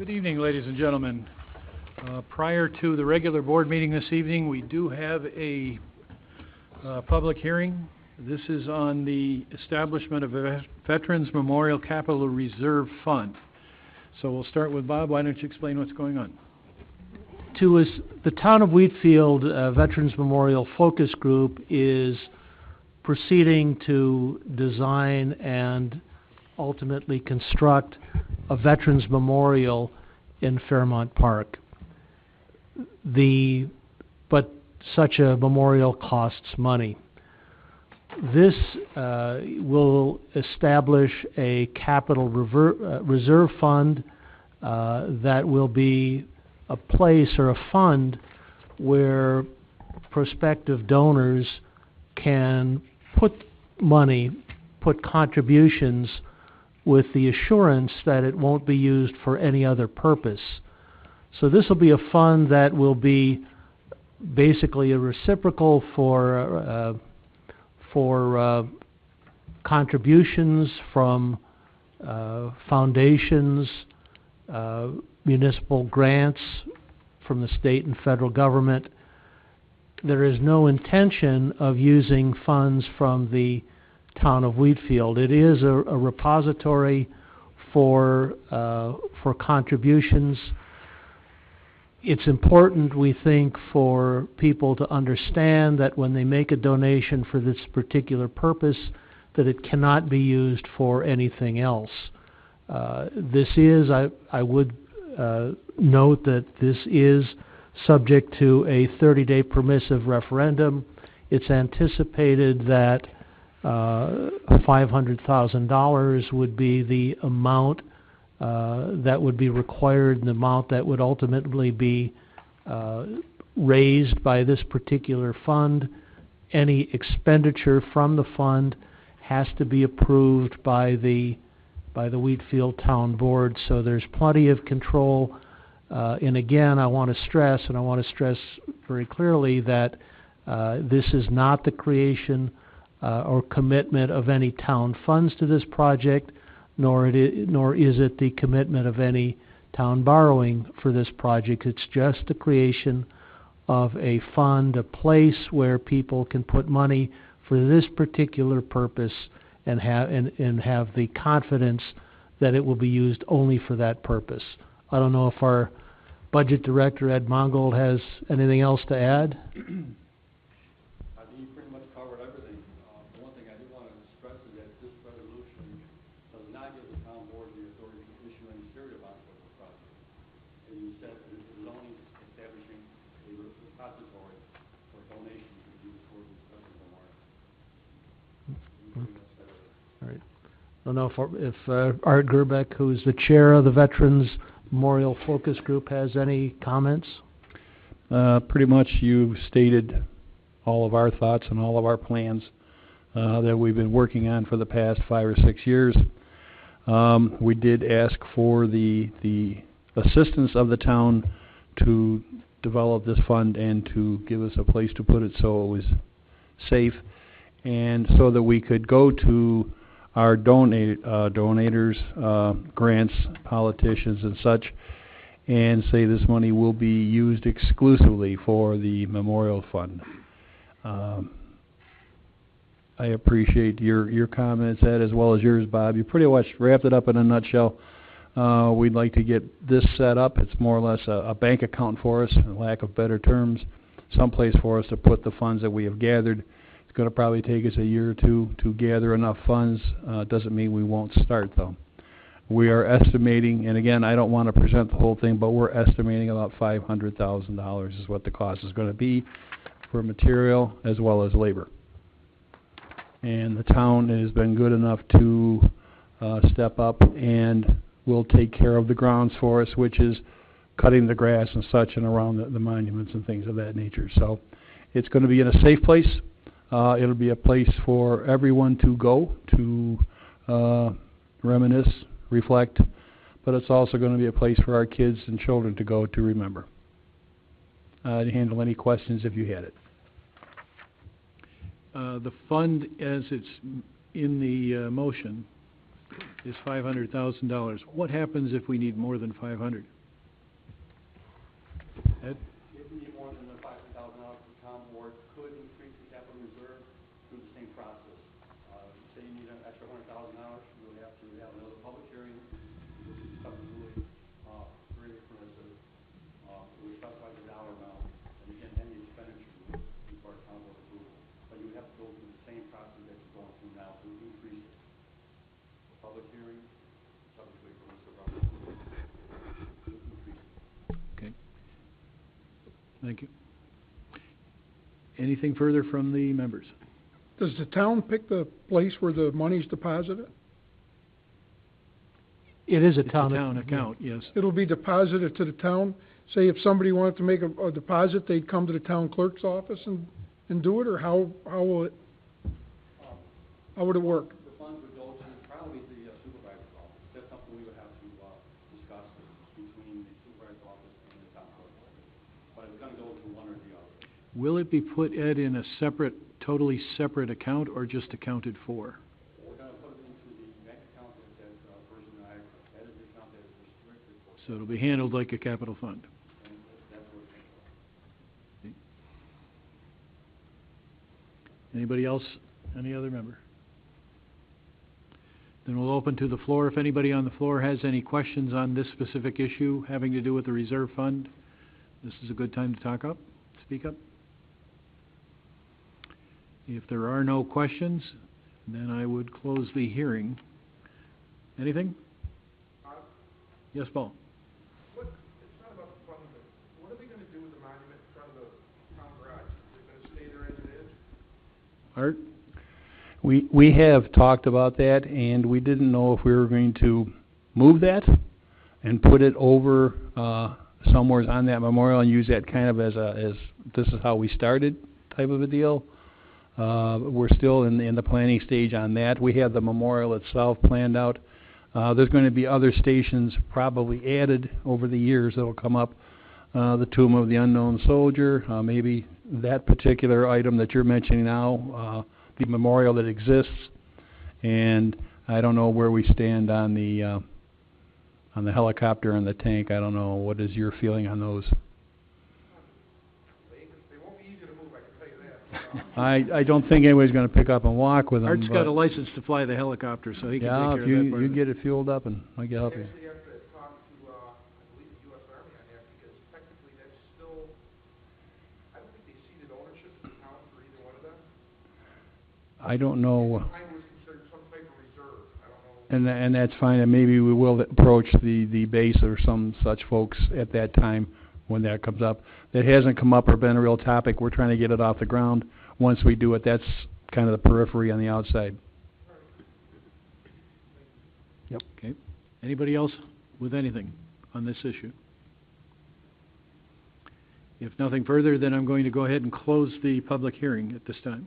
Good evening, ladies and gentlemen. Prior to the regular board meeting this evening, we do have a public hearing. This is on the establishment of a Veterans Memorial Capital Reserve Fund. So we'll start with Bob. Why don't you explain what's going on? The Town of Wheatfield Veterans Memorial Focus Group is proceeding to design and ultimately construct a Veterans Memorial in Fairmont Park. But such a memorial costs money. This will establish a capital reserve fund that will be a place or a fund where prospective donors can put money, put contributions with the assurance that it won't be used for any other purpose. So this will be a fund that will be basically a reciprocal for contributions from foundations, municipal grants from the state and federal government. There is no intention of using funds from the Town of Wheatfield. It is a repository for contributions. It's important, we think, for people to understand that when they make a donation for this particular purpose, that it cannot be used for anything else. This is, I would note that this is subject to a 30-day permissive referendum. It's anticipated that $500,000 would be the amount that would be required, and the amount that would ultimately be raised by this particular fund. Any expenditure from the fund has to be approved by the Wheatfield Town Board, so there's plenty of control. And again, I want to stress very clearly that this is not the creation or commitment of any town funds to this project, nor is it the commitment of any town borrowing for this project. It's just the creation of a fund, a place where people can put money for this particular purpose and have the confidence that it will be used only for that purpose. I don't know if our budget director, Ed Mongold, has anything else to add. I think you pretty much covered everything. The one thing I do want to stress is that this resolution does not give the town board the authority to issue any serial bonds for this project. And you said that it is only establishing a repository for donations to be used for this veterans memorial. All right. I don't know if Art Gerbeck, who's the chair of the Veterans Memorial Focus Group, has any comments. Pretty much you stated all of our thoughts and all of our plans that we've been working on for the past 5 or 6 years. We did ask for the assistance of the town to develop this fund and to give us a place to put it so it was safe, and so that we could go to our donators, grants, politicians and such, and say this money will be used exclusively for the memorial fund. I appreciate your comments, Ed, as well as yours, Bob. You pretty much wrapped it up in a nutshell. We'd like to get this set up. It's more or less a bank account for us, in lack of better terms, someplace for us to put the funds that we have gathered. It's going to probably take us a year or two to gather enough funds. Doesn't mean we won't start, though. We are estimating, and again, I don't want to present the whole thing, but we're estimating about $500,000 is what the cost is going to be for material as well as labor. And the town has been good enough to step up and will take care of the grounds for us, which is cutting the grass and such and around the monuments and things of that nature. So it's going to be in a safe place. It'll be a place for everyone to go to reminisce, reflect, but it's also going to be a place for our kids and children to go to remember. To handle any questions if you had it. The fund, as it's in the motion, is $500,000. What happens if we need more than 500? Ed? If we need more than the $500,000, the town board could increase the capital reserve through the same process. Say you need an extra $100,000, you would have to have another public hearing, which is subsequently very permissive. We specify the dollar amount, and again, any expenditure would require town board approval. But you would have to go through the same process that you're going through now to increase it. Public hearing, subsequently permissive approval. Increase it. Okay. Thank you. Anything further from the members? Does the town pick the place where the money's deposited? It is a It's a town. town account, yes. It'll be deposited to the town? Say if somebody wanted to make a deposit, they'd come to the town clerk's office and do it, or how would it work? The funds would go to probably the supervisor's office. That's something we would have to discuss between the supervisor's office and the town clerk's office. But it's going to go to one or the other. Will it be put, Ed, in a separate, totally separate account, or just accounted for? We're going to put it into the bank account that person and I, that is the account that is restricted for. So it'll be handled like a capital fund. And that's where it's going to go. Anybody else? Any other member? Then we'll open to the floor. If anybody on the floor has any questions on this specific issue having to do with the reserve fund, this is a good time to speak up. If there are no questions, then I would close the hearing. Anything? Yes, Paul? It's not about the fund, but what are they gonna do with the monument in front of the town garage? Is it gonna stay there as it is? Art? We have talked about that, and we didn't know if we were going to move that and put it over somewhere on that memorial and use that kind of as this is how we started type of a deal. We're still in the planning stage on that. We have the memorial itself planned out. There's going to be other stations probably added over the years that'll come up. The Tomb of the Unknown Soldier, maybe that particular item that you're mentioning now, the memorial that exists, and I don't know where we stand on the helicopter and the tank. I don't know. What is your feeling on those? They won't be easy to move, I can tell you that. I don't think anybody's going to pick up and walk with them. Art's but got a license to fly the helicopter, so he can yeah, take care if of you that part you of get it fueled up, and I can help you. Actually have to talk to, I believe, the U.S. Army on that, because technically that's still, I don't think they ceded ownership to the town for either one of them. I don't know. Mine was considered some type of reserve, I don't know. And that's fine, and maybe we will approach the base or some such folks at that time when that comes up. That hasn't come up or been a real topic. We're trying to get it off the ground. Once we do it, that's kind of the periphery on the outside. Yep. Okay. Anybody else with anything on this issue? If nothing further, then I'm going to go ahead and close the public hearing at this time.